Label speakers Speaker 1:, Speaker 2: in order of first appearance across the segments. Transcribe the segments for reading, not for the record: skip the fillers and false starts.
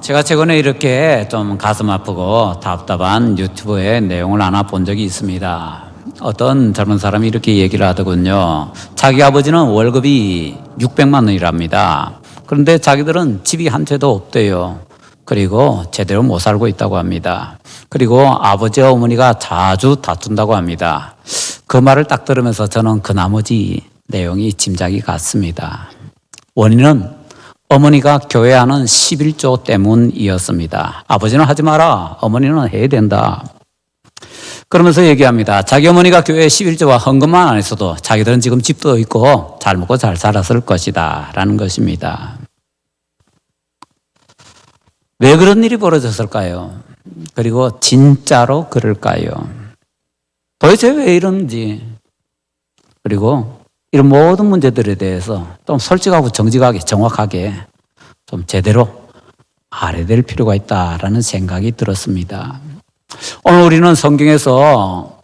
Speaker 1: 제가 최근에 이렇게 좀 가슴 아프고 답답한 유튜브의 내용을 하나 본 적이 있습니다. 어떤 젊은 사람이 이렇게 얘기를 하더군요. 자기 아버지는 월급이 600만 원이랍니다. 그런데 자기들은 집이 한 채도 없대요. 그리고 제대로 못 살고 있다고 합니다. 그리고 아버지와 어머니가 자주 다툰다고 합니다. 그 말을 딱 들으면서 저는 그 나머지 내용이 짐작이 갔습니다. 원인은 어머니가 교회 하는 11조 때문이었습니다. 아버지는 하지 마라. 어머니는 해야 된다. 그러면서 얘기합니다. 자기 어머니가 교회 11조와 헌금만 안 했어도 자기들은 지금 집도 있고 잘 먹고 잘 살았을 것이다 라는 것입니다. 왜 그런 일이 벌어졌을까요? 그리고 진짜로 그럴까요? 도대체 왜 이런지, 그리고 이런 모든 문제들에 대해서 좀 솔직하고 정직하게 정확하게 좀 제대로 알아야 될 필요가 있다라는 생각이 들었습니다. 오늘 우리는 성경에서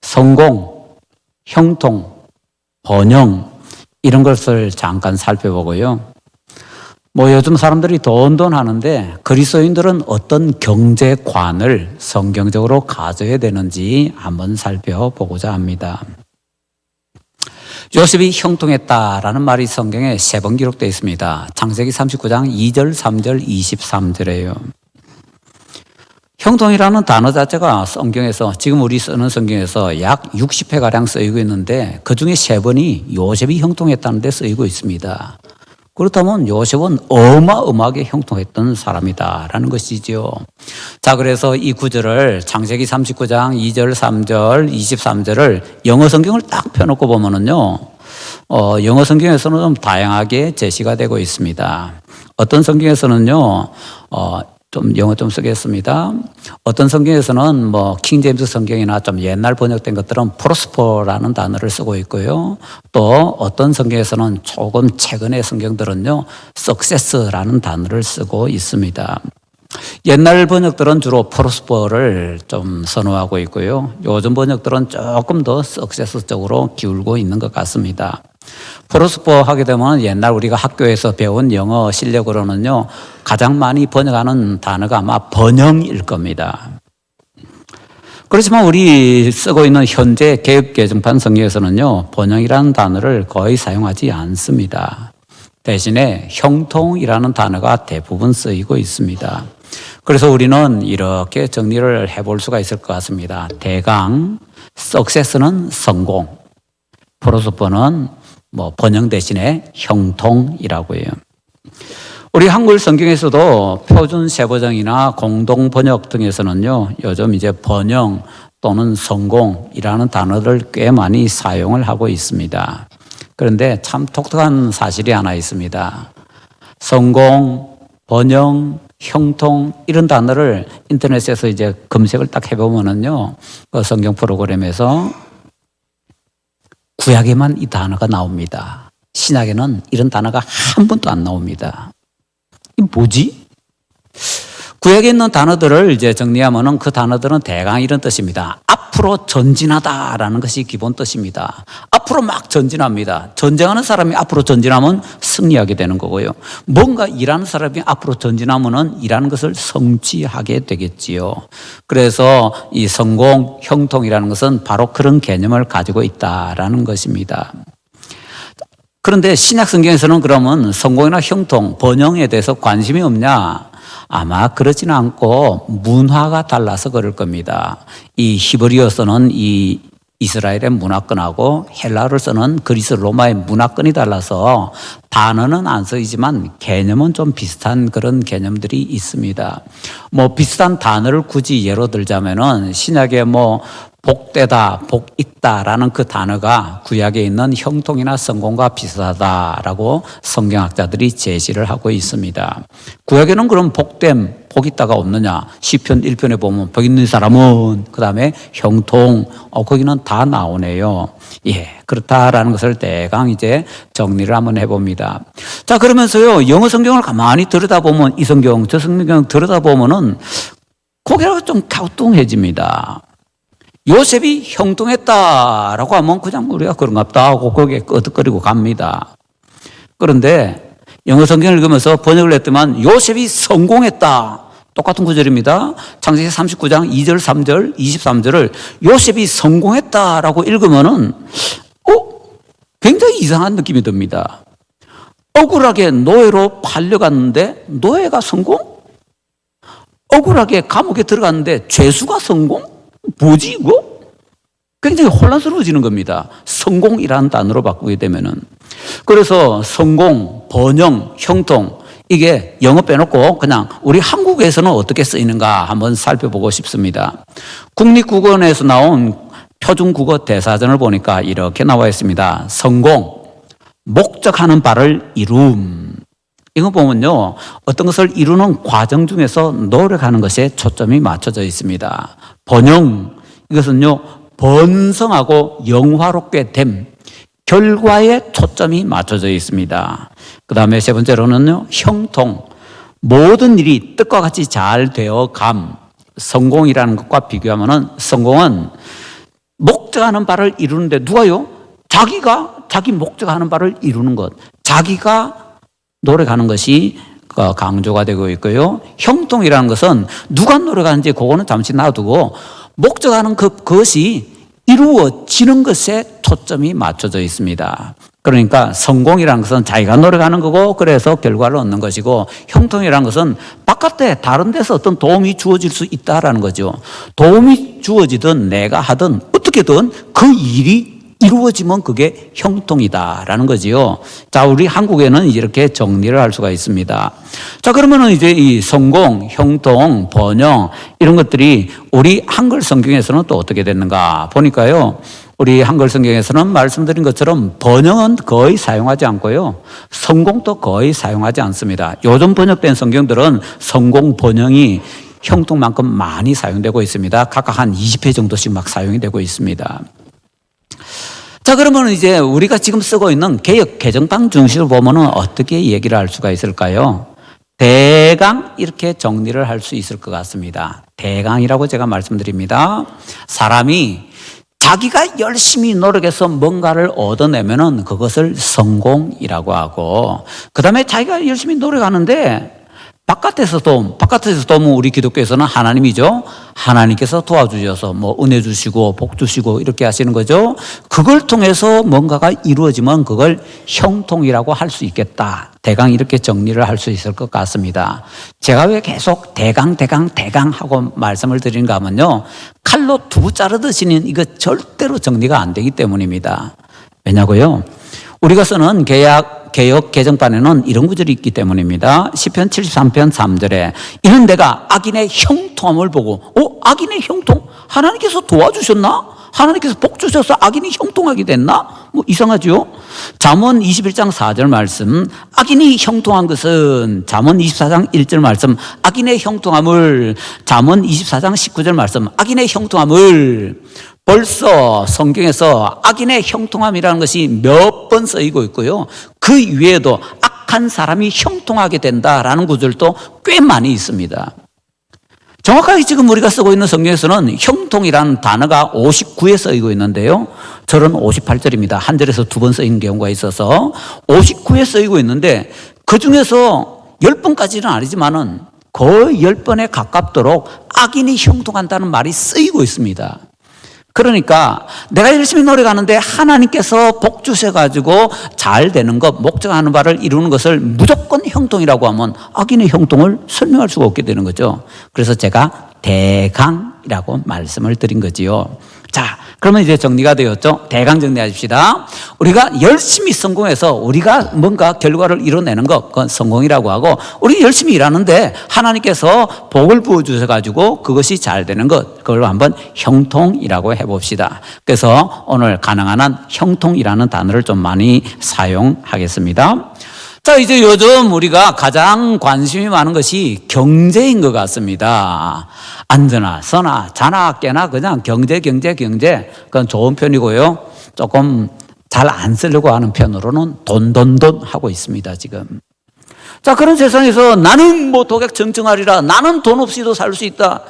Speaker 1: 성공, 형통, 번영 이런 것을 잠깐 살펴보고요. 요즘 사람들이 돈 하는데 그리스도인들은 어떤 경제관을 성경적으로 가져야 되는지 한번 살펴보고자 합니다. 요셉이 형통했다라는 말이 성경에 3번 기록되어 있습니다. 창세기 39장 2절, 3절, 23절이에요. 형통이라는 단어 자체가 성경에서 지금 우리 쓰는 성경에서 약 60회가량 쓰이고 있는데 그중에 3번이 요셉이 형통했다는 데 쓰이고 있습니다. 그렇다면 요셉은 어마어마하게 형통했던 사람이다라는 것이죠. 자, 그래서 이 구절을 창세기 39장 2절, 3절, 23절을 영어 성경을 딱 펴놓고 보면은요, 영어 성경에서는 좀 다양하게 제시가 되고 있습니다. 어떤 성경에서는요, 좀 영어 좀 쓰겠습니다. 어떤 성경에서는 킹제임스 성경이나 좀 옛날 번역된 것들은 프로스퍼라는 단어를 쓰고 있고요. 또 어떤 성경에서는 조금 최근의 성경들은요, 석세스라는 단어를 쓰고 있습니다. 옛날 번역들은 주로 프로스퍼를 좀 선호하고 있고요. 요즘 번역들은 조금 더 석세스 쪽으로 기울고 있는 것 같습니다. 프로스퍼 하게 되면 옛날 우리가 학교에서 배운 영어 실력으로는요, 가장 많이 번역하는 단어가 아마 번영일 겁니다. 그렇지만 우리 쓰고 있는 현재 개역개정판 성경에서는요, 번영이라는 단어를 거의 사용하지 않습니다. 대신에 형통이라는 단어가 대부분 쓰이고 있습니다. 그래서 우리는 이렇게 정리를 해볼 수가 있을 것 같습니다. 대강, 석세스는 성공, 프로스퍼는 번영 대신에 형통이라고 해요. 우리 한글 성경에서도 표준 세버정이나 공동 번역 등에서는요, 요즘 이제 번영 또는 성공이라는 단어를 꽤 많이 사용을 하고 있습니다. 그런데 참 독특한 사실이 하나 있습니다. 성공, 번영, 형통 이런 단어를 인터넷에서 이제 검색을 딱 해보면은요, 그 성경 프로그램에서 구약에만 이 단어가 나옵니다. 신약에는 이런 단어가 한 번도 안 나옵니다. 이게 뭐지? 구약에 있는 단어들을 이제 정리하면은 그 단어들은 대강 이런 뜻입니다. 앞으로 전진하다라는 것이 기본 뜻입니다. 앞으로 막 전진합니다. 전쟁하는 사람이 앞으로 전진하면 승리하게 되는 거고요. 뭔가 일하는 사람이 앞으로 전진하면은 일하는 것을 성취하게 되겠지요. 그래서 이 성공, 형통이라는 것은 바로 그런 개념을 가지고 있다라는 것입니다. 그런데 신약 성경에서는 그러면 성공이나 형통, 번영에 대해서 관심이 없냐? 아마 그렇지는 않고 문화가 달라서 그럴 겁니다. 이 히브리어 쓰는 이 이스라엘의 문화권하고 헬라어를 쓰는 그리스 로마의 문화권이 달라서 단어는 안 쓰이지만 개념은 좀 비슷한 그런 개념들이 있습니다. 비슷한 단어를 굳이 예로 들자면은 신약에 복되다, 복 있다라는 그 단어가 구약에 있는 형통이나 성공과 비슷하다라고 성경학자들이 제시를 하고 있습니다. 구약에는 그럼 복됨, 복 있다가 없느냐? 시편 1편에 보면 복 있는 사람은 그 다음에 형통, 거기는 다 나오네요. 예, 그렇다라는 것을 대강 이제 정리를 한번 해봅니다. 자, 그러면서요, 영어 성경을 가만히 들여다보면 이 성경, 저 성경 들여다보면은 고개가 좀 갸우뚱해집니다. 요셉이 형통했다라고 하면 그냥 우리가 그런갑다 하고 거기에 끄덕거리고 갑니다. 그런데 영어 성경을 읽으면서 번역을 했더만 요셉이 성공했다. 똑같은 구절입니다. 창세기 39장 2절, 3절, 23절을 요셉이 성공했다라고 읽으면은 굉장히 이상한 느낌이 듭니다. 억울하게 노예로 팔려갔는데 노예가 성공? 억울하게 감옥에 들어갔는데 죄수가 성공? 뭐지 이거? 굉장히 혼란스러워지는 겁니다. 성공이라는 단어로 바꾸게 되면은. 그래서 성공, 번영, 형통 이게 영어 빼놓고 그냥 우리 한국에서는 어떻게 쓰이는가 한번 살펴보고 싶습니다. 국립국어원에서 나온 표준국어 대사전을 보니까 이렇게 나와 있습니다. 성공, 목적하는 바를 이룸. 이거 보면요, 어떤 것을 이루는 과정 중에서 노력하는 것에 초점이 맞춰져 있습니다. 번영, 이것은요, 번성하고 영화롭게 됨, 결과에 초점이 맞춰져 있습니다. 그 다음에 세 번째로는요, 형통, 모든 일이 뜻과 같이 잘 되어 감. 성공이라는 것과 비교하면은 성공은 목적하는 바를 이루는데 누가요? 자기 목적하는 바를 이루는 것, 자기가 노력하는 것이 강조가 되고 있고요. 형통이라는 것은 누가 노력하는지 그거는 잠시 놔두고 목적하는 그것이 이루어지는 것에 초점이 맞춰져 있습니다. 그러니까 성공이라는 것은 자기가 노력하는 거고 그래서 결과를 얻는 것이고, 형통이라는 것은 바깥에 다른 데서 어떤 도움이 주어질 수 있다라는 거죠. 도움이 주어지든 내가 하든 어떻게든 그 일이 이루어지면 그게 형통이다라는 거지요. 자, 우리 한국에는 이렇게 정리를 할 수가 있습니다. 자, 그러면은 이제 이 성공, 형통, 번영 이런 것들이 우리 한글 성경에서는 또 어떻게 됐는가 보니까요. 우리 한글 성경에서는 말씀드린 것처럼 번영은 거의 사용하지 않고요. 성공도 거의 사용하지 않습니다. 요즘 번역된 성경들은 성공, 번영이 형통만큼 많이 사용되고 있습니다. 각각 한 20회 정도씩 막 사용이 되고 있습니다. 자, 그러면 이제 우리가 지금 쓰고 있는 개역 개정판 중시를 보면은 어떻게 얘기를 할 수가 있을까요? 대강 이렇게 정리를 할 수 있을 것 같습니다. 대강이라고 제가 말씀드립니다. 사람이 자기가 열심히 노력해서 뭔가를 얻어내면은 그것을 성공이라고 하고, 그 다음에 자기가 열심히 노력하는데 바깥에서 도움은 우리 기독교에서는 하나님이죠. 하나님께서 도와주셔서 뭐 은혜 주시고 복 주시고 이렇게 하시는 거죠. 그걸 통해서 뭔가가 이루어지면 그걸 형통이라고 할 수 있겠다. 대강 이렇게 정리를 할 수 있을 것 같습니다. 제가 왜 계속 대강 하고 말씀을 드리는가 하면요, 칼로 두부 자르듯이는 이거 절대로 정리가 안 되기 때문입니다. 왜냐고요? 우리가 쓰는 개역 개정판에는 이런 구절이 있기 때문입니다. 시편 73편 3절에 이는 내가 악인의 형통함을 보고, 악인의 형통? 하나님께서 도와주셨나? 하나님께서 복 주셔서 악인이 형통하게 됐나? 뭐 이상하죠? 잠언 21장 4절 말씀, 악인이 형통한 것은 잠언 24장 1절 말씀, 악인의 형통함을, 잠언 24장 19절 말씀, 악인의 형통함을. 벌써 성경에서 악인의 형통함이라는 것이 몇 번 쓰이고 있고요. 그 위에도 악한 사람이 형통하게 된다라는 구절도 꽤 많이 있습니다. 정확하게 지금 우리가 쓰고 있는 성경에서는 형통이라는 단어가 59에 쓰이고 있는데요. 절은 58절입니다. 한 절에서 두 번 쓰인 경우가 있어서 59에 쓰이고 있는데 그 중에서 10번까지는 아니지만은 거의 10번에 가깝도록 악인이 형통한다는 말이 쓰이고 있습니다. 그러니까 내가 열심히 노력하는데 하나님께서 복 주셔가지고 잘 되는 것, 목적하는 바를 이루는 것을 무조건 형통이라고 하면 악인의 형통을 설명할 수가 없게 되는 거죠. 그래서 제가 대강이라고 말씀을 드린 거지요. 자, 그러면 이제 정리가 되었죠. 대강 정리하십시다. 우리가 열심히 성공해서 우리가 뭔가 결과를 이뤄내는 것, 그건 성공이라고 하고, 우리 열심히 일하는데 하나님께서 복을 부어주셔가지고 그것이 잘 되는 것, 그걸로 한번 형통이라고 해봅시다. 그래서 오늘 가능한 한 형통이라는 단어를 좀 많이 사용하겠습니다. 자, 이제 요즘 우리가 가장 관심이 많은 것이 경제인 것 같습니다. 앉으나 서나 자나 깨나 그냥 경제. 그건 좋은 편이고요. 조금 잘 안 쓰려고 하는 편으로는 돈 하고 있습니다, 지금. 자, 그런 세상에서 나는 뭐 도객 정정하리라, 나는 돈 없이도 살 수 있다.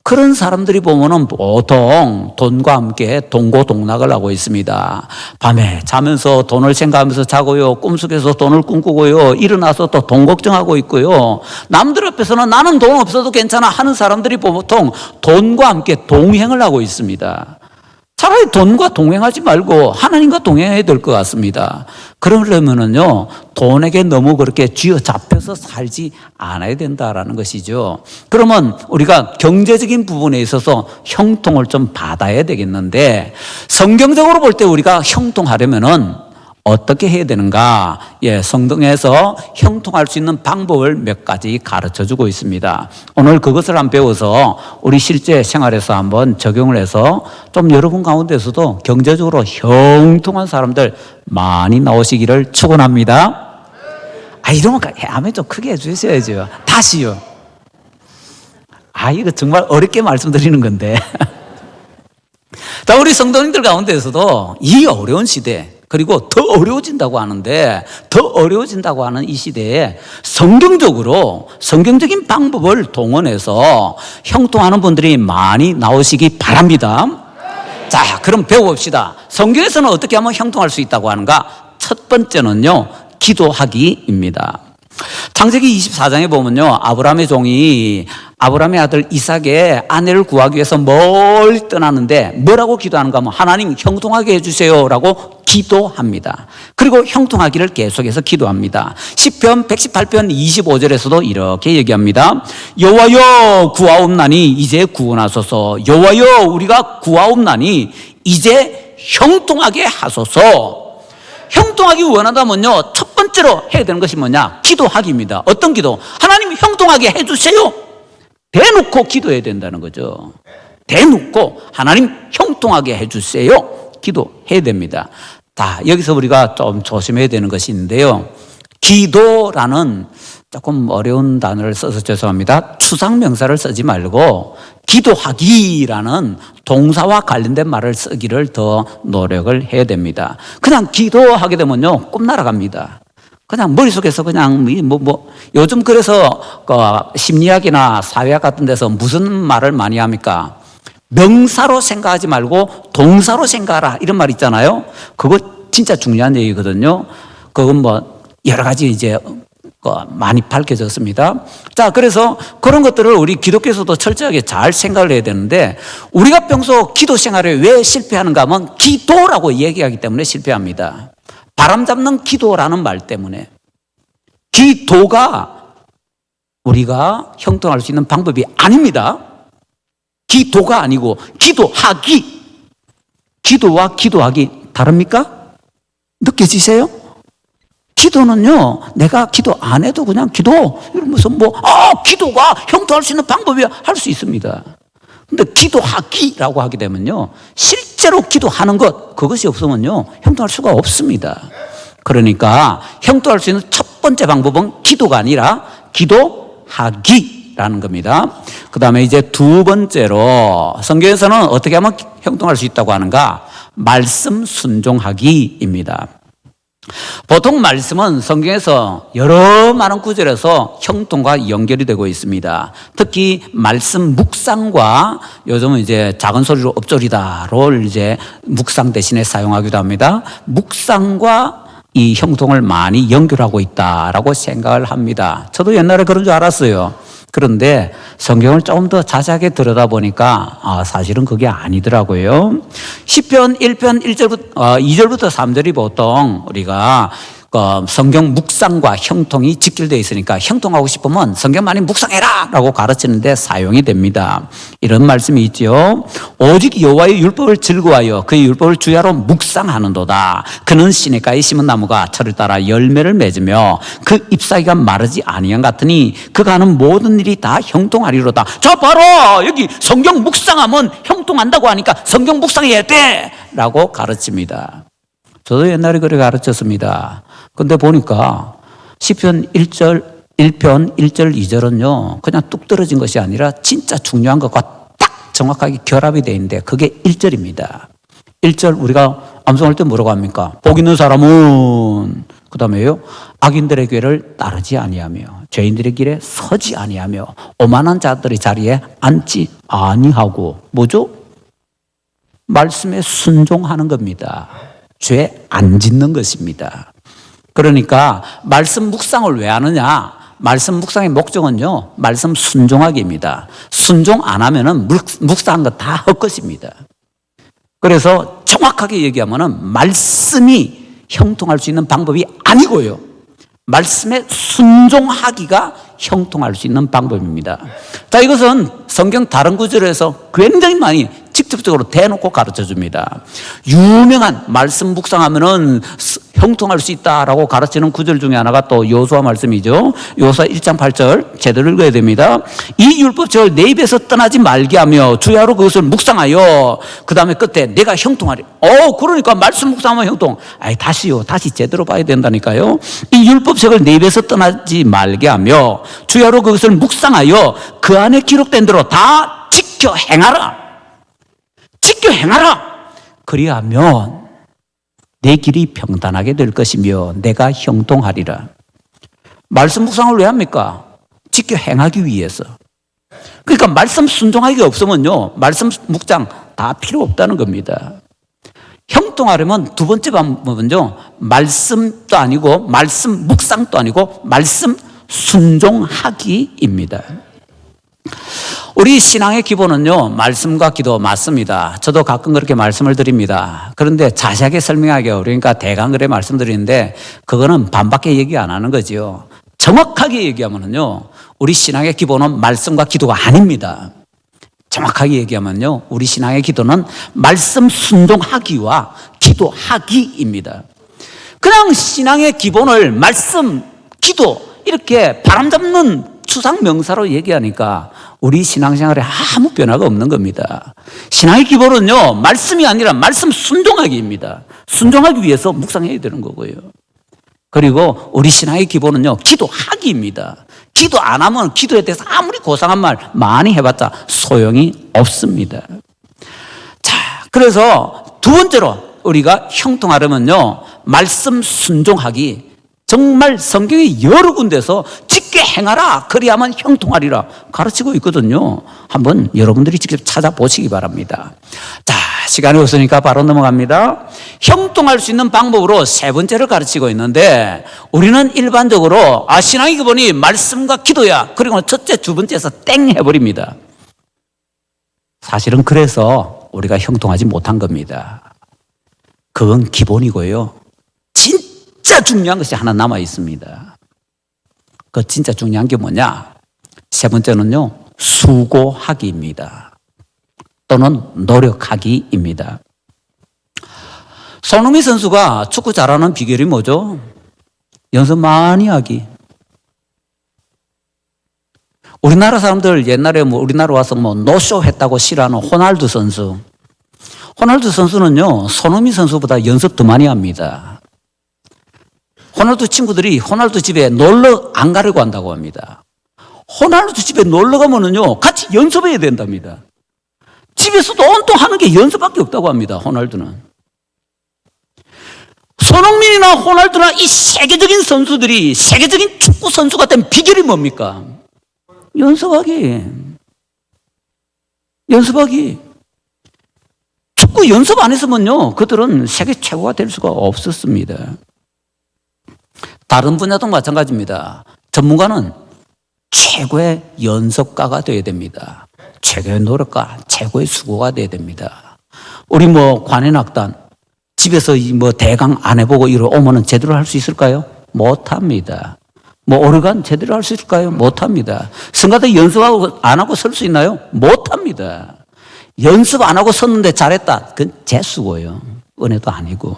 Speaker 1: 그런 사람들이 보면은 보통 돈과 함께 동고동락을 하고 있습니다. 밤에 자면서 돈을 생각하면서 자고요. 꿈속에서 돈을 꿈꾸고요. 일어나서 또 돈 걱정하고 있고요. 남들 앞에서는 나는 돈 없어도 괜찮아 하는 사람들이 보통 돈과 함께 동행을 하고 있습니다. 차라리 돈과 동행하지 말고 하나님과 동행해야 될 것 같습니다. 그러려면은요, 돈에게 너무 그렇게 쥐어잡혀서 살지 않아야 된다라는 것이죠. 그러면 우리가 경제적인 부분에 있어서 형통을 좀 받아야 되겠는데, 성경적으로 볼 때 우리가 형통하려면은 어떻게 해야 되는가? 성경에서 형통할 수 있는 방법을 몇 가지 가르쳐 주고 있습니다. 오늘 그것을 한번 배워서 우리 실제 생활에서 한번 적용을 해서 좀 여러분 가운데서도 경제적으로 형통한 사람들 많이 나오시기를 축원합니다. 이러면 아멘 좀 크게 해주셔야죠. 다시요. 이거 정말 어렵게 말씀드리는 건데. 자, 우리 성도님들 가운데서도 이 어려운 시대, 그리고 더 어려워진다고 하는데, 더 어려워진다고 하는 이 시대에 성경적인 방법을 동원해서 형통하는 분들이 많이 나오시기 바랍니다. 자, 그럼 배워봅시다. 성경에서는 어떻게 하면 형통할 수 있다고 하는가? 첫 번째는요, 기도하기입니다. 창세기 24장에 보면요, 아브라함의 종이 아브라함의 아들 이삭의 아내를 구하기 위해서 멀리 떠나는데 뭐라고 기도하는가 하면 하나님 형통하게 해주세요 라고 기도합니다. 그리고 형통하기를 계속해서 기도합니다. 시편 118편 25절에서도 이렇게 얘기합니다. 여호와여 구하옵나니 이제 구원하소서. 여호와여 우리가 구하옵나니 이제 형통하게 하소서. 형통하기 원한다면요, 첫 번째로 해야 되는 것이 뭐냐? 기도하기입니다. 어떤 기도? 하나님 형통하게 해주세요. 대놓고 기도해야 된다는 거죠. 대놓고 하나님 형통하게 해주세요. 기도해야 됩니다. 자, 여기서 우리가 좀 조심해야 되는 것이 있는데요. 기도라는 조금 어려운 단어를 써서 죄송합니다. 추상명사를 쓰지 말고 기도하기라는 동사와 관련된 말을 쓰기를 더 노력을 해야 됩니다. 그냥 기도하게 되면요, 꿈 날아갑니다. 그냥 머릿속에서 그냥 요즘 그래서 심리학이나 사회학 같은 데서 무슨 말을 많이 합니까? 명사로 생각하지 말고 동사로 생각하라 이런 말 있잖아요. 그거 진짜 중요한 얘기거든요. 그건 여러 가지 이제 많이 밝혀졌습니다. 자, 그래서 그런 것들을 우리 기독교에서도 철저하게 잘 생각을 해야 되는데, 우리가 평소 기도 생활에 왜 실패하는가 하면 기도라고 얘기하기 때문에 실패합니다. 바람잡는 기도라는 말 때문에. 기도가 우리가 형통할 수 있는 방법이 아닙니다. 기도가 아니고 기도하기. 기도와 기도하기 다릅니까? 느껴지세요? 기도는요, 내가 기도 안 해도 그냥 기도 이러면서 기도가 형통할 수 있는 방법이야 할 수 있습니다. 근데 기도하기라고 하게 되면요, 실제로 기도하는 것, 그것이 없으면요, 형통할 수가 없습니다. 그러니까 형통할 수 있는 첫 번째 방법은 기도가 아니라 기도하기라는 겁니다. 그 다음에 이제 두 번째로 성경에서는 어떻게 하면 형통할 수 있다고 하는가? 말씀 순종하기입니다. 보통 말씀은 성경에서 여러 많은 구절에서 형통과 연결이 되고 있습니다. 특히 말씀 묵상과 요즘은 이제 작은 소리로 엎조리다를 이제 묵상 대신에 사용하기도 합니다. 묵상과 이 형통을 많이 연결하고 있다라고 생각을 합니다. 저도 옛날에 그런 줄 알았어요. 그런데 성경을 조금 더 자세하게 들여다보니까 사실은 그게 아니더라고요. 시편 1편 2절부터 3절이 보통 우리가 성경 묵상과 형통이 직결되어 있으니까 형통하고 싶으면 성경 많이 묵상해라 라고 가르치는데 사용이 됩니다. 이런 말씀이 있죠. 오직 여호와의 율법을 즐거워하여 그의 율법을 주야로 묵상하는도다. 그는 시냇가에 심은 나무가 철을 따라 열매를 맺으며 그 잎사귀가 마르지 아니한 같으니 그가 하는 모든 일이 다 형통하리로다. 자, 바로 여기 성경 묵상하면 형통한다고 하니까 성경 묵상해야 돼 라고 가르칩니다. 저도 옛날에 그렇게 가르쳤습니다. 근데 보니까 시편 1편 1절 2절은요 그냥 뚝 떨어진 것이 아니라 진짜 중요한 것과 딱 정확하게 결합이 되어 있는데 그게 1절입니다. 1절 우리가 암송할 때 뭐라고 합니까? 복 있는 사람은 그다음에요. 악인들의 궤를 따르지 아니하며 죄인들의 길에 서지 아니하며 오만한 자들의 자리에 앉지 아니하고 뭐죠? 말씀에 순종하는 겁니다. 죄 안 짓는 것입니다. 그러니까 말씀 묵상을 왜 하느냐? 말씀 묵상의 목적은요, 말씀 순종하기입니다. 순종 안 하면은 묵상한 거 다 헛것입니다. 그래서 정확하게 얘기하면은 말씀이 형통할 수 있는 방법이 아니고요, 말씀에 순종하기가 형통할 수 있는 방법입니다. 자, 이것은 성경 다른 구절에서 굉장히 많이 직접적으로 대놓고 가르쳐 줍니다. 유명한 말씀 묵상하면은 형통할 수 있다라고 가르치는 구절 중에 하나가 또 여호수아 말씀이죠. 여호수아 1장 8절 제대로 읽어야 됩니다. 이 율법책을 내 입에서 떠나지 말게 하며 주야로 그것을 묵상하여 그 다음에 끝에 내가 형통하리. 그러니까 말씀 묵상하면 형통. 다시 제대로 봐야 된다니까요. 이 율법책을 내 입에서 떠나지 말게 하며 주야로 그것을 묵상하여 그 안에 기록된 대로 다 지켜 행하라. 지켜 행하라. 그리하면 내 길이 평단하게 될 것이며 내가 형통하리라. 말씀 묵상을 왜 합니까? 지켜 행하기 위해서. 그러니까 말씀 순종하기가 없으면요, 말씀 묵상 다 필요 없다는 겁니다. 형통하려면 두 번째 방법은요, 말씀도 아니고 말씀 묵상도 아니고 말씀 순종하기입니다. 우리 신앙의 기본은요, 말씀과 기도 맞습니다. 저도 가끔 그렇게 말씀을 드립니다. 그런데 자세하게 설명하기 어려우니까 대강 그래 말씀드리는데 그거는 반밖에 얘기 안 하는 거지요. 정확하게 얘기하면요, 우리 신앙의 기본은 말씀과 기도가 아닙니다. 정확하게 얘기하면요, 우리 신앙의 기도는 말씀 순종하기와 기도하기입니다. 그냥 신앙의 기본을 말씀, 기도 이렇게 바람잡는 추상 명사로 얘기하니까 우리 신앙생활에 아무 변화가 없는 겁니다. 신앙의 기본은요, 말씀이 아니라 말씀 순종하기입니다. 순종하기 위해서 묵상해야 되는 거고요. 그리고 우리 신앙의 기본은요, 기도하기입니다. 기도 안 하면 기도에 대해서 아무리 고상한 말 많이 해봤자 소용이 없습니다. 자, 그래서 두 번째로 우리가 형통하려면요, 말씀 순종하기. 정말 성경의 여러 군데서 짓게 행하라, 그리하면 형통하리라 가르치고 있거든요. 한번 여러분들이 직접 찾아보시기 바랍니다. 자, 시간이 없으니까 바로 넘어갑니다. 형통할 수 있는 방법으로 세 번째를 가르치고 있는데 우리는 일반적으로 신앙의 기본이 말씀과 기도야, 그리고 첫째, 두 번째에서 땡 해버립니다. 사실은 그래서 우리가 형통하지 못한 겁니다. 그건 기본이고요, 진짜 중요한 것이 하나 남아 있습니다. 그 진짜 중요한 게 뭐냐? 세 번째는요, 수고하기입니다. 또는 노력하기입니다. 손흥민 선수가 축구 잘하는 비결이 뭐죠? 연습 많이 하기. 우리나라 사람들 옛날에 우리나라 와서 노쇼 했다고 싫어하는 호날두 선수. 호날두 선수는요, 손흥민 선수보다 연습 더 많이 합니다. 호날두 친구들이 호날두 집에 놀러 안 가려고 한다고 합니다. 호날두 집에 놀러 가면은요, 같이 연습해야 된답니다. 집에서도 온통 하는 게 연습밖에 없다고 합니다, 호날두는. 손흥민이나 호날두나 이 세계적인 선수들이 세계적인 축구 선수가 된 비결이 뭡니까? 연습하기. 축구 연습 안 했으면요, 그들은 세계 최고가 될 수가 없었습니다. 다른 분야도 마찬가지입니다. 전문가는 최고의 연습가가 되어야 됩니다. 최고의 노력가, 최고의 수고가 되어야 됩니다. 우리 관현악단 집에서 대강 안 해보고 이러 오면은 제대로 할 수 있을까요? 못합니다. 오르간 제대로 할 수 있을까요? 못합니다. 성가대 연습하고 안 하고 설 수 있나요? 못합니다. 연습 안 하고 섰는데 잘했다, 그건 제 수고예요. 은혜도 아니고.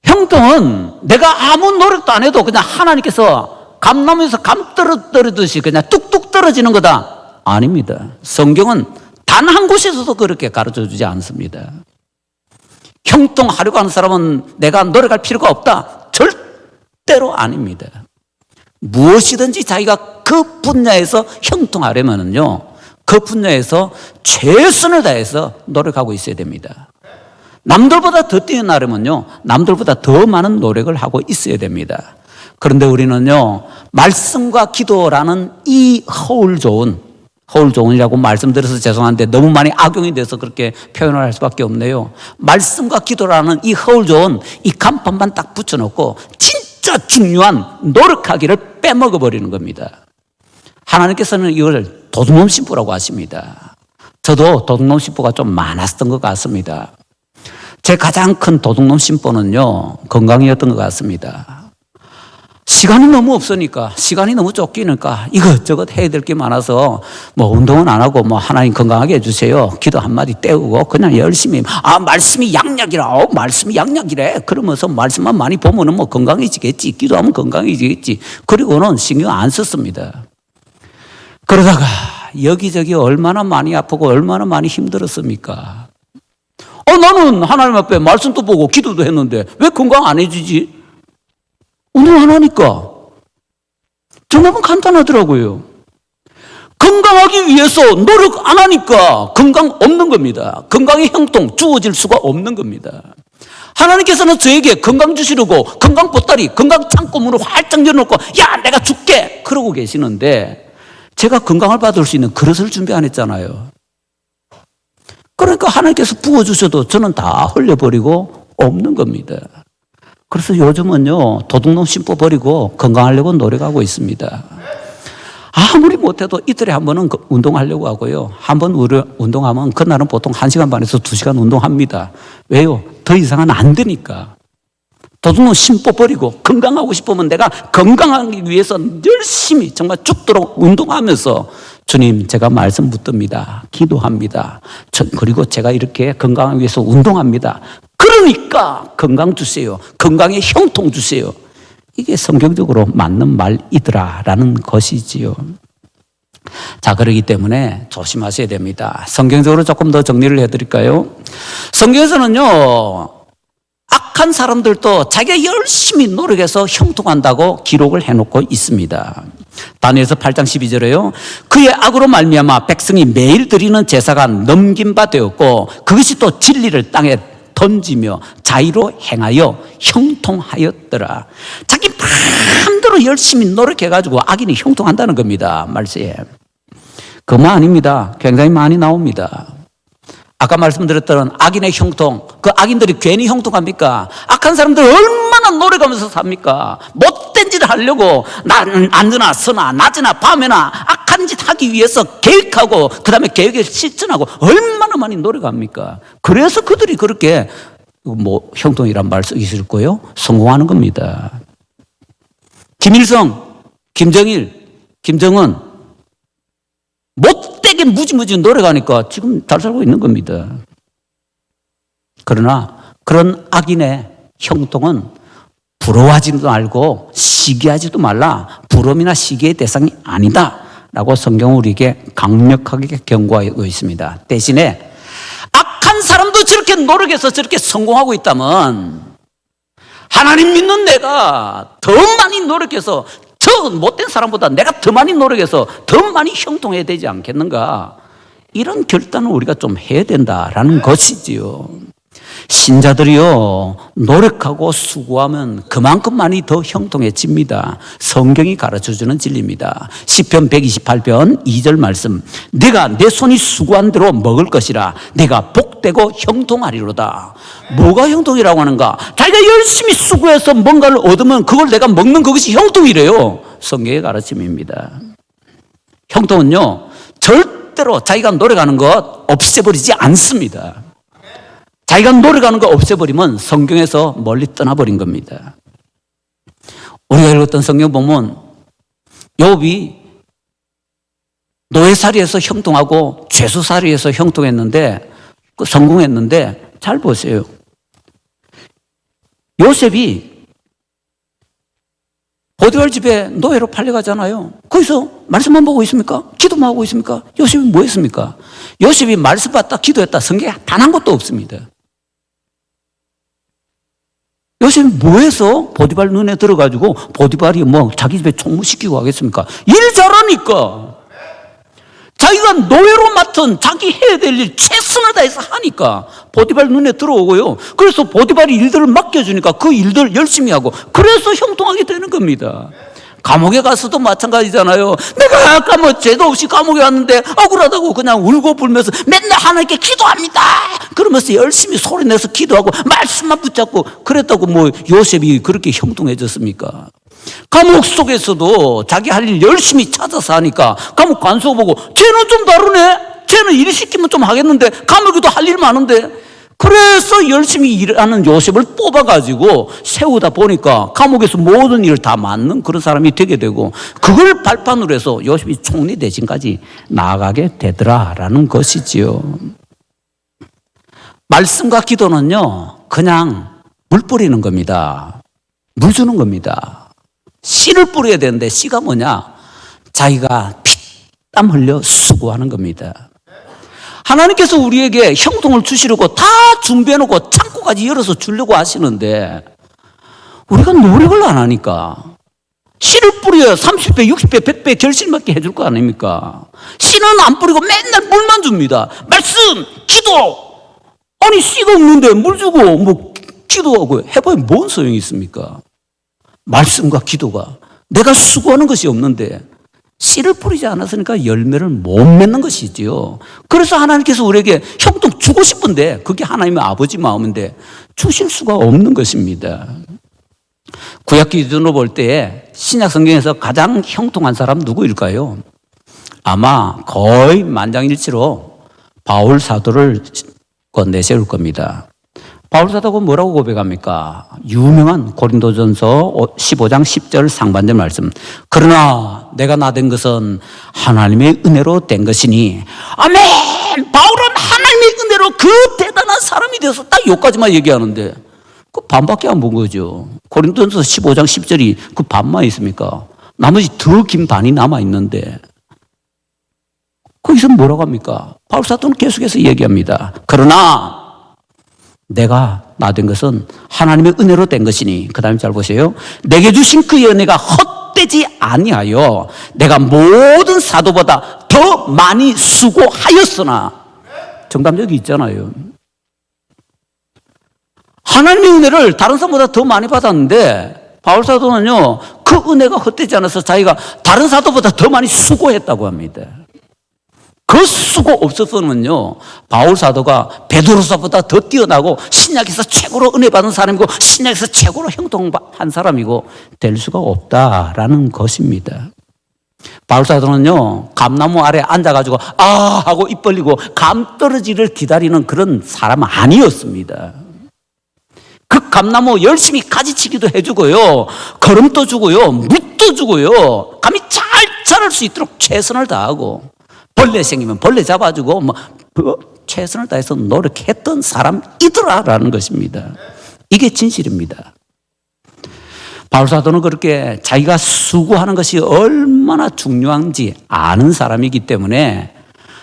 Speaker 1: 형통은 내가 아무 노력도 안 해도 그냥 하나님께서 감나무에서 감 떨어뜨리듯이 그냥 뚝뚝 떨어지는 거다. 아닙니다. 성경은 단 한 곳에서도 그렇게 가르쳐 주지 않습니다. 형통하려고 하는 사람은 내가 노력할 필요가 없다. 절대로 아닙니다. 무엇이든지 자기가 그 분야에서 형통하려면요, 그 분야에서 최선을 다해서 노력하고 있어야 됩니다. 남들보다 더 뛰어나려면요, 남들보다 더 많은 노력을 하고 있어야 됩니다. 그런데 우리는요, 말씀과 기도라는 이 허울 좋은이라고 말씀드려서 죄송한데 너무 많이 악용이 돼서 그렇게 표현을 할 수밖에 없네요. 말씀과 기도라는 이 허울 좋은 이 간판만 딱 붙여놓고 진짜 중요한 노력하기를 빼먹어 버리는 겁니다. 하나님께서는 이걸 도둑놈 심보라고 하십니다. 저도 도둑놈 심보가 좀 많았던 것 같습니다. 제 가장 큰 도둑놈 심보는요, 건강이었던 것 같습니다. 시간이 너무 없으니까, 시간이 너무 쫓기니까 이것저것 해야 될 게 많아서 뭐 운동은 안 하고 뭐 하나님 건강하게 해주세요, 기도 한마디 때우고 그냥 열심히 말씀이 양약이라, 말씀이 양약이래 그러면서 말씀만 많이 보면은 뭐 건강해지겠지, 기도하면 건강해지겠지, 그리고는 신경 안 썼습니다. 그러다가 여기저기 얼마나 많이 아프고 얼마나 많이 힘들었습니까? 나는 하나님 앞에 말씀도 보고 기도도 했는데 왜 건강 안 해주지? 운동 안 하니까. 정답은 간단하더라고요. 건강하기 위해서 노력 안 하니까 건강 없는 겁니다. 건강의 형통 주어질 수가 없는 겁니다. 하나님께서는 저에게 건강 주시려고 건강 보따리, 건강 창고문을 활짝 열어놓고 야 내가 줄게 그러고 계시는데 제가 건강을 받을 수 있는 그릇을 준비 안 했잖아요. 그러니까 하나님께서 부어주셔도 저는 다 흘려버리고 없는 겁니다. 그래서 요즘은요, 도둑놈 심보 버리고 건강하려고 노력하고 있습니다. 아무리 못해도 이틀에 한 번은 운동하려고 하고요. 한 번 운동하면 그날은 보통 1시간 반에서 2시간 운동합니다. 왜요? 더 이상은 안 되니까. 도둑놈 심보 버리고 건강하고 싶으면 내가 건강하기 위해서 열심히 정말 죽도록 운동하면서 주님, 제가 말씀 붙듭니다. 기도합니다. 그리고 제가 이렇게 건강하기 위해서 운동합니다. 그러니까 건강 주세요. 건강의 형통 주세요. 이게 성경적으로 맞는 말이더라라는 것이지요. 자, 그렇기 때문에 조심하셔야 됩니다. 성경적으로 조금 더 정리를 해드릴까요? 성경에서는요, 악한 사람들도 자기가 열심히 노력해서 형통한다고 기록을 해놓고 있습니다. 다니엘서 8장 12절에요. 그의 악으로 말미암아 백성이 매일 드리는 제사가 넘긴 바 되었고 그것이 또 진리를 땅에 던지며 자의로 행하여 형통하였더라. 자기 마음대로 열심히 노력해가지고 악인이 형통한다는 겁니다. 말씀에. 그만 아닙니다. 굉장히 많이 나옵니다. 아까 말씀드렸던 악인의 형통, 그 악인들이 괜히 형통합니까? 악한 사람들 얼마나 노력하면서 삽니까? 못된 짓을 하려고 앉으나 서나 낮이나 밤에나 악한 짓 하기 위해서 계획하고 그 다음에 계획을 실천하고 얼마나 많이 노력합니까? 그래서 그들이 그렇게 뭐 형통이란 말 쓰기 싫고요, 성공하는 겁니다. 김일성, 김정일, 김정은 못되게 무지무지 노력하니까 지금 잘 살고 있는 겁니다. 그러나 그런 악인의 형통은 부러워하지도 말고 시기하지도 말라. 부러움이나 시기의 대상이 아니다 라고 성경은 우리에게 강력하게 경고하고 있습니다. 대신에 악한 사람도 저렇게 노력해서 저렇게 성공하고 있다면 하나님 믿는 내가 더 많이 노력해서 저 못된 사람보다 내가 더 많이 노력해서 더 많이 형통해야 되지 않겠는가? 이런 결단을 우리가 좀 해야 된다라는 것이지요. 신자들이요, 노력하고 수고하면 그만큼 많이 더 형통해집니다. 성경이 가르쳐주는 진리입니다. 시편 128편 2절 말씀. 내가 내 손이 수고한 대로 먹을 것이라. 내가 복되고 형통하리로다. 뭐가 형통이라고 하는가? 자기가 열심히 수고해서 뭔가를 얻으면 그걸 내가 먹는 그것이 형통이래요. 성경의 가르침입니다. 형통은요, 절대로 자기가 노력하는 것 없애버리지 않습니다. 자기가 노력하는 거 없애버리면 성경에서 멀리 떠나버린 겁니다. 우리가 읽었던 성경 보면 욥이 노예살이에서 형통하고 죄수살이에서 형통했는데 성공했는데 잘 보세요. 요셉이 보디발 집에 노예로 팔려가잖아요. 거기서 말씀만 보고 있습니까? 기도만 하고 있습니까? 요셉이 뭐 했습니까? 요셉이 말씀 받다 기도했다 성경에 단 한 것도 없습니다. 요셉이 뭐 해서 보디발 눈에 들어가지고 보디발이 뭐 자기 집에 총무시키고 하겠습니까? 일 잘하니까. 자기가 노예로 맡은 자기 해야 될 일 최선을 다해서 하니까 보디발 눈에 들어오고요. 그래서 보디발이 일들을 맡겨주니까 그 일들 열심히 하고 그래서 형통하게 되는 겁니다. 감옥에 가서도 마찬가지잖아요. 내가 아까 뭐 죄도 없이 감옥에 왔는데 억울하다고 그냥 울고 불면서 맨날 하나님께 기도합니다. 그러면서 열심히 소리내서 기도하고 말씀만 붙잡고 그랬다고 뭐 요셉이 그렇게 형통해졌습니까? 감옥 속에서도 자기 할 일 열심히 찾아서 하니까 감옥 관소 보고 쟤는 좀 다르네. 쟤는 일 시키면 좀 하겠는데 감옥에도 할 일 많은데. 그래서 열심히 일하는 요셉을 뽑아가지고 세우다 보니까 감옥에서 모든 일을 다 맡는 그런 사람이 되게 되고 그걸 발판으로 해서 요셉이 총리 대신까지 나아가게 되더라라는 것이지요. 말씀과 기도는요, 그냥 물 뿌리는 겁니다. 물 주는 겁니다. 씨를 뿌려야 되는데 씨가 뭐냐? 자기가 피땀 흘려 수고하는 겁니다. 하나님께서 우리에게 형통을 주시려고 다 준비해놓고 창고까지 열어서 주려고 하시는데 우리가 노력을 안 하니까 씨를 뿌려야 30배, 60배, 100배 결실맞게 해줄 거 아닙니까? 씨는 안 뿌리고 맨날 물만 줍니다. 말씀, 기도. 아니 씨가 없는데 물 주고 뭐 기도하고 해봐야 뭔 소용이 있습니까? 말씀과 기도가 내가 수고하는 것이 없는데 씨를 뿌리지 않았으니까 열매를 못 맺는 것이지요. 그래서 하나님께서 우리에게 형통 주고 싶은데 그게 하나님의 아버지 마음인데 주실 수가 없는 것입니다. 구약 기준으로 볼 때 신약 성경에서 가장 형통한 사람 누구일까요? 아마 거의 만장일치로 바울 사도를 내세울 겁니다. 바울 사도가 뭐라고 고백합니까? 유명한 고린도전서 15장 10절 상반절 말씀. 그러나 내가 나된 것은 하나님의 은혜로 된 것이니. 아멘! 바울은 하나님의 은혜로 그 대단한 사람이 돼서 딱 여기까지만 얘기하는데 그 반밖에 안 본 거죠. 고린도전서 15장 10절이 그 반만 있습니까? 나머지 더 긴 반이 남아있는데 거기서 뭐라고 합니까? 바울 사도는 계속해서 얘기합니다. 그러나 내가 나된 것은 하나님의 은혜로 된 것이니 그 다음에 잘 보세요. 내게 주신 그 은혜가 헛되지 아니하여 내가 모든 사도보다 더 많이 수고하였으나 정답 여기 있잖아요. 하나님의 은혜를 다른 사람보다 더 많이 받았는데 바울 사도는요 그 은혜가 헛되지 않아서 자기가 다른 사도보다 더 많이 수고했다고 합니다. 그 수고 없었으면요 바울 사도가 베드로서보다 더 뛰어나고 신약에서 최고로 은혜 받은 사람이고 신약에서 최고로 형통한 사람이고 될 수가 없다라는 것입니다. 바울 사도는요 감나무 아래 앉아가지고 아 하고 입 벌리고 감 떨어지를 기다리는 그런 사람 아니었습니다. 그 감나무 열심히 가지치기도 해주고요 거름도 주고요 묵도 주고요 감이 잘 자랄 수 있도록 최선을 다하고 벌레 생기면 벌레 잡아주고 뭐 최선을 다해서 노력했던 사람이더라라는 것입니다. 이게 진실입니다. 바울 사도는 그렇게 자기가 수고하는 것이 얼마나 중요한지 아는 사람이기 때문에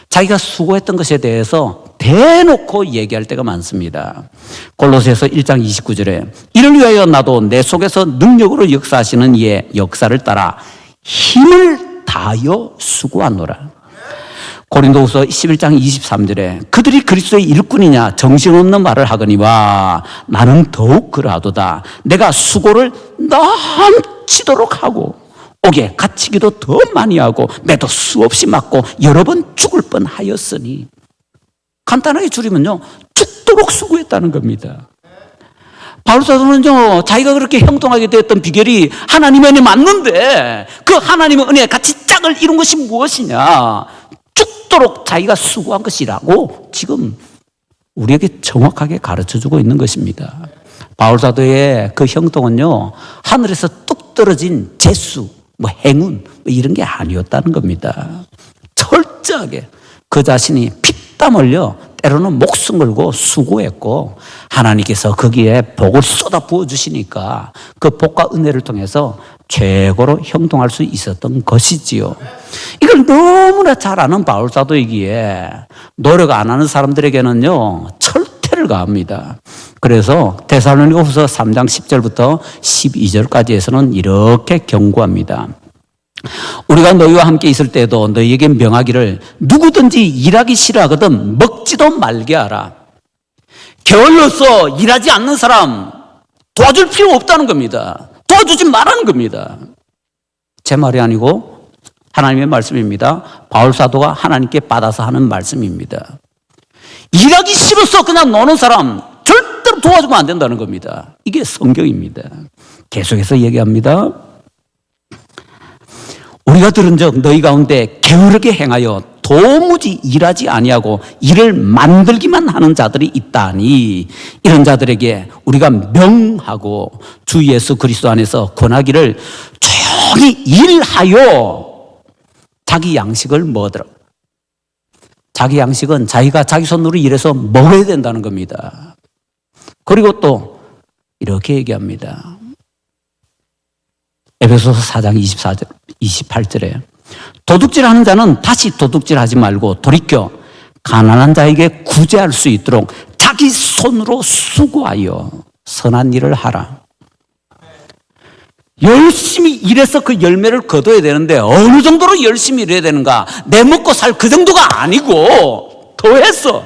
Speaker 1: 자기가 수고했던 것에 대해서 대놓고 얘기할 때가 많습니다. 골로새서 1장 29절에 이를 위하여 나도 내 속에서 능력으로 역사하시는 이의 역사를 따라 힘을 다하여 수고하노라. 고린도후서 11장 23절에 그들이 그리스도의 일꾼이냐 정신없는 말을 하거니와 나는 더욱 그러하도다. 내가 수고를 넘치도록 하고 옥에 갇히기도 더 많이 하고 매도 수없이 맞고 여러 번 죽을 뻔하였으니 간단하게 줄이면요 죽도록 수고했다는 겁니다. 바울 사도는요 자기가 그렇게 형통하게 되었던 비결이 하나님의 은혜 맞는데 그 하나님의 은혜에 같이 짝을 이룬 것이 무엇이냐 죽도록 자기가 수고한 것이라고 지금 우리에게 정확하게 가르쳐주고 있는 것입니다. 바울 사도의 그 형통은요 하늘에서 뚝 떨어진 재수 뭐 행운 뭐 이런 게 아니었다는 겁니다. 철저하게 그 자신이 피땀 흘려 때로는 목숨 걸고 수고했고 하나님께서 거기에 복을 쏟아 부어주시니까 그 복과 은혜를 통해서 최고로 형통할 수 있었던 것이지요. 이걸 너무나 잘 아는 바울 사도이기에 노력 안 하는 사람들에게는요 철퇴를 가합니다. 그래서 데살로니가후서 3장 10절부터 12절까지에서는 이렇게 경고합니다. 우리가 너희와 함께 있을 때에도 너희에게 명하기를 누구든지 일하기 싫어하거든 먹지도 말게 하라. 게을러서 일하지 않는 사람 도와줄 필요 없다는 겁니다. 도와주지 말라는 겁니다. 제 말이 아니고 하나님의 말씀입니다. 바울 사도가 하나님께 받아서 하는 말씀입니다. 일하기 싫어서 그냥 노는 사람 절대로 도와주면 안 된다는 겁니다. 이게 성경입니다. 계속해서 얘기합니다. 우리가 들은즉 너희 가운데 게으르게 행하여 도무지 일하지 아니하고 일을 만들기만 하는 자들이 있다니 이런 자들에게 우리가 명하고 주 예수 그리스도 안에서 권하기를 조용히 일하여 자기 양식을 먹으라. 자기 양식은 자기가 자기 손으로 일해서 먹어야 된다는 겁니다. 그리고 또 이렇게 얘기합니다. 에베소서 4장 28절에 도둑질하는 자는 다시 도둑질하지 말고 돌이켜 가난한 자에게 구제할 수 있도록 자기 손으로 수고하여 선한 일을 하라. 열심히 일해서 그 열매를 거둬야 되는데 어느 정도로 열심히 일해야 되는가? 내 먹고 살 그 정도가 아니고 더해서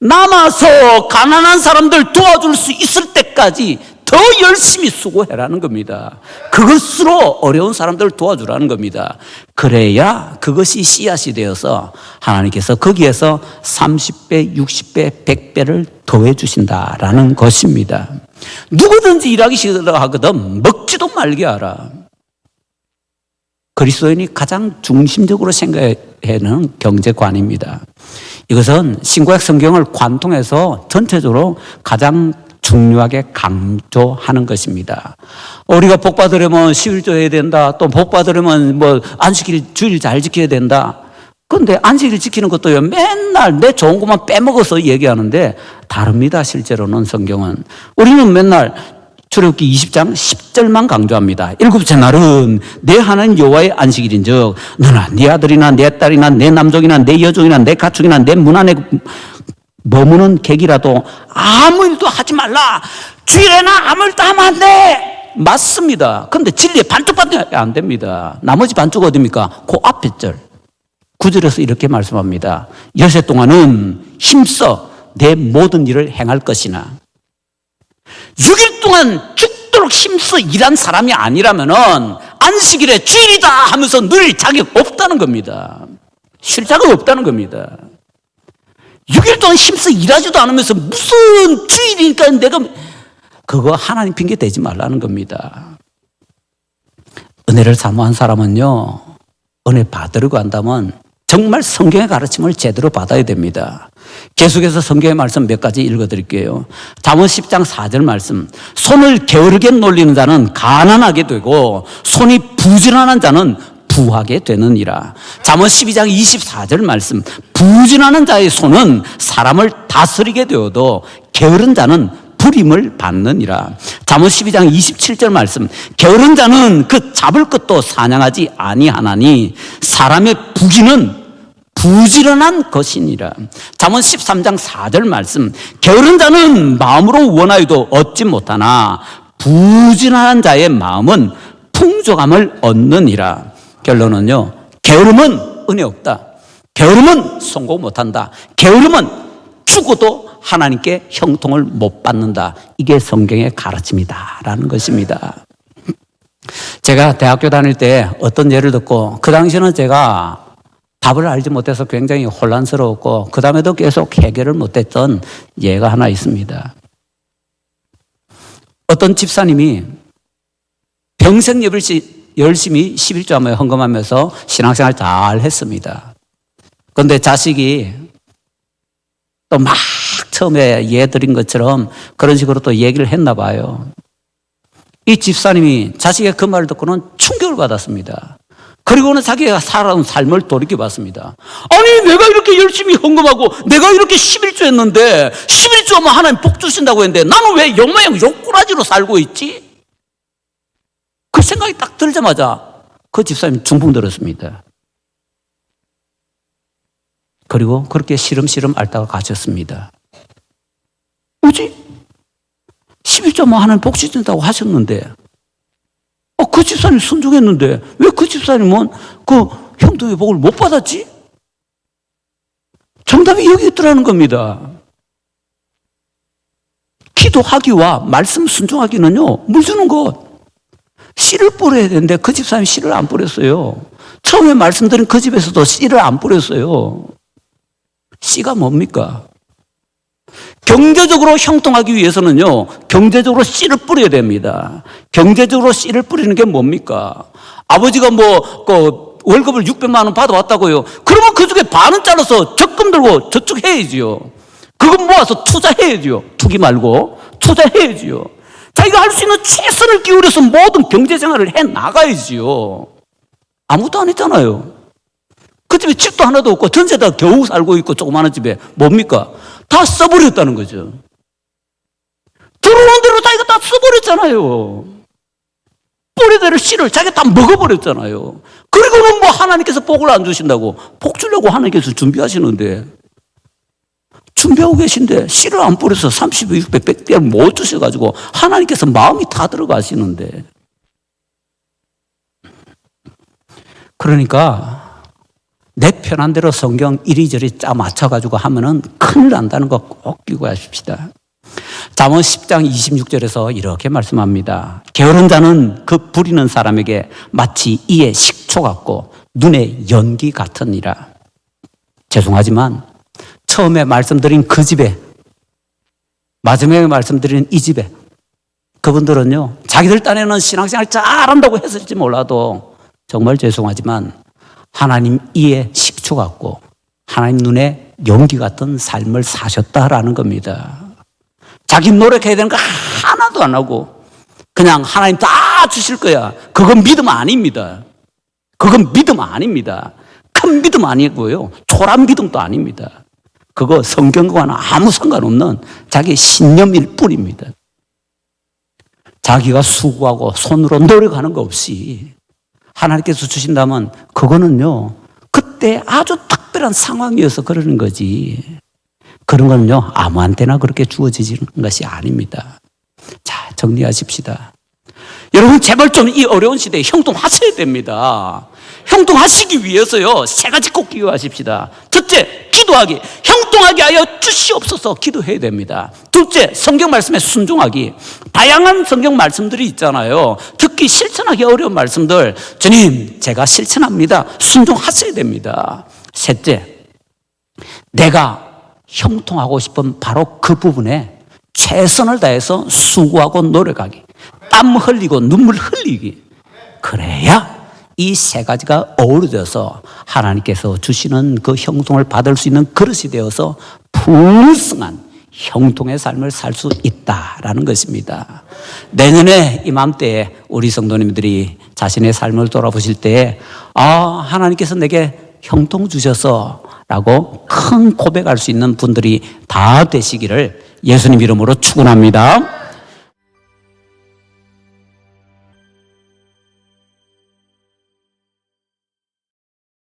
Speaker 1: 남아서 가난한 사람들 도와줄 수 있을 때까지 더 열심히 수고해라는 겁니다. 그것으로 어려운 사람들을 도와주라는 겁니다. 그래야 그것이 씨앗이 되어서 하나님께서 거기에서 30배, 60배, 100배를 더해 주신다라는 것입니다. 누구든지 일하기 싫어하거든 먹지도 말게 하라. 그리스도인이 가장 중심적으로 생각하는 경제관입니다. 이것은 신구약 성경을 관통해서 전체적으로 가장 중요하게 강조하는 것입니다. 우리가 복 받으려면 11조 해야 된다. 또 복 받으려면 뭐 안식일 주일 잘 지켜야 된다. 그런데 안식일 지키는 것도요 맨날 내 좋은 것만 빼먹어서 얘기하는데 다릅니다. 실제로는 성경은 우리는 맨날 출애굽기 20장 10절만 강조합니다. 일곱째 날은 내 하나님 여호와의 안식일인즉 너나 네 아들이나 내 딸이나 내 남종이나 내 여종이나 내 가축이나 내 문 안에 머무는 객이라도 아무 일도 하지 말라. 주일에는 아무 일도 하면 안 돼. 맞습니다. 그런데 진리에 반쪽밖에 안 됩니다. 나머지 반쪽 어디입니까? 그 앞에 절 9절에서 이렇게 말씀합니다. 여세 동안은 힘써 내 모든 일을 행할 것이나 6일 동안 죽도록 힘써 일한 사람이 아니라면은 안식일에 주일이다 하면서 늘 자격 없다는 겁니다. 쉴 자격 없다는 겁니다. 6일 동안 힘써 일하지도 않으면서 무슨 주일이니까 내가 그거 하나님 핑계 대지 말라는 겁니다. 은혜를 사모한 사람은요 은혜 받으려고 한다면 정말 성경의 가르침을 제대로 받아야 됩니다. 계속해서 성경의 말씀 몇 가지 읽어드릴게요. 잠언 10장 4절 말씀. 손을 게으르게 놀리는 자는 가난하게 되고 손이 부지런한 자는 부하게 되느니라. 잠언 12장 24절 말씀. 부지런한 자의 손은 사람을 다스리게 되어도 게으른 자는 불임을 받느니라. 잠언 12장 27절 말씀. 게으른 자는 그 잡을 것도 사냥하지 아니하나니 사람의 부귀는 부지런한 것이니라. 잠언 13장 4절 말씀. 게으른 자는 마음으로 원하여도 얻지 못하나 부지런한 자의 마음은 풍족함을 얻느니라. 결론은요, 게으름은 은혜 없다. 게으름은 성공 못한다. 게으름은 죽어도 하나님께 형통을 못 받는다. 이게 성경의 가르침이다라는 것입니다. 제가 대학교 다닐 때 어떤 예를 듣고 그 당시에는 제가 답을 알지 못해서 굉장히 혼란스러웠고 그 다음에도 계속 해결을 못했던 예가 하나 있습니다. 어떤 집사님이 평생 열심히 11조함에 헌금하면서 신앙생활 잘 했습니다. 그런데 자식이 또 막 처음에 예 드린 것처럼 그런 식으로 또 얘기를 했나 봐요. 이 집사님이 자식의 그 말을 듣고는 충격을 받았습니다. 그리고는 자기가 살아온 삶을 돌이켜봤습니다. 아니 내가 이렇게 열심히 헌금하고 내가 이렇게 11조 했는데 11조면 하나님 복 주신다고 했는데 나는 왜 욕모양 욕꾸라지로 살고 있지? 그 생각이 딱 들자마자 그 집사님이 중풍 들었습니다. 그리고 그렇게 시름시름 앓다가 가셨습니다. 뭐지? 11조 하나님 복 주신다고 하셨는데 그 집사님 순종했는데 왜 그 집사님은 그 형통의 복을 못 받았지? 정답이 여기 있더라는 겁니다. 기도하기와 말씀 순종하기는요, 물 주는 것. 씨를 뿌려야 되는데 그 집사님이 씨를 안 뿌렸어요. 처음에 말씀드린 그 집에서도 씨를 안 뿌렸어요. 씨가 뭡니까? 경제적으로 형통하기 위해서는요, 경제적으로 씨를 뿌려야 됩니다. 경제적으로 씨를 뿌리는 게 뭡니까? 아버지가 월급을 600만 원 받아왔다고요. 그러면 그 중에 반은 잘라서 적금 들고 저축 해야지요. 그건 모아서 투자해야지요. 투기 말고 투자해야지요. 자기가 할 수 있는 최선을 기울여서 모든 경제생활을 해 나가야지요. 아무도 안 했잖아요. 그 집에 집도 하나도 없고 전세다 겨우 살고 있고 조그마한 집에 뭡니까? 다 써버렸다는 거죠. 들어오는 대로 자기가 다 써버렸잖아요. 뿌리대로 씨를 자기가 다 먹어버렸잖아요. 그리고는 뭐 하나님께서 복을 안 주신다고 복 주려고 하나님께서 준비하시는데 준비하고 계신데 씨를 안 뿌려서 30배, 6배, 100배를 못 주셔가지고 하나님께서 마음이 다 들어가시는데 그러니까 내 편한 대로 성경 이리저리 짜 맞춰가지고 하면은 큰일 난다는 거 꼭 끼고 하십시다. 잠언 10장 26절에서 이렇게 말씀합니다. 게으른 자는 그 부리는 사람에게 마치 이의 식초 같고 눈의 연기 같으니라. 죄송하지만 처음에 말씀드린 그 집에 마지막에 말씀드린 이 집에 그분들은요 자기들 딴에는 신앙생활 잘한다고 했을지 몰라도 정말 죄송하지만 하나님 이의 식초 같고 하나님 눈에 연기 같은 삶을 사셨다라는 겁니다. 자기 노력해야 되는 거 하나도 안 하고 그냥 하나님 다 주실 거야. 그건 믿음 아닙니다. 그건 믿음 아닙니다. 큰 믿음 아니고요. 초란 믿음도 아닙니다. 그거 성경과는 아무 상관없는 자기 신념일 뿐입니다. 자기가 수고하고 손으로 노력하는 거 없이 하나님께서 주신다면 그거는요 그때 아주 특별한 상황이어서 그러는 거지 그런 거는요 아무한테나 그렇게 주어지는 것이 아닙니다. 자, 정리하십시다. 여러분 제발 좀 이 어려운 시대에 형통하셔야 됩니다. 형통하시기 위해서요 3가지 꼭 기도하십시다. 첫째, 기도하기. 형통하게 하여 주시옵소서 기도해야 됩니다. 둘째, 성경 말씀에 순종하기. 다양한 성경 말씀들이 있잖아요. 특히 실천하기 어려운 말씀들 주님 제가 실천합니다. 순종하셔야 됩니다. 셋째, 내가 형통하고 싶은 바로 그 부분에 최선을 다해서 수고하고 노력하기. 땀 흘리고 눈물 흘리기. 그래야 이 3가지가 어우러져서 하나님께서 주시는 그 형통을 받을 수 있는 그릇이 되어서 풍성한 형통의 삶을 살 수 있다라는 것입니다. 내년에 이맘때에 우리 성도님들이 자신의 삶을 돌아보실 때에 하나님께서 내게 형통 주셔서 라고 큰 고백할 수 있는 분들이 다 되시기를 예수님 이름으로 축원합니다.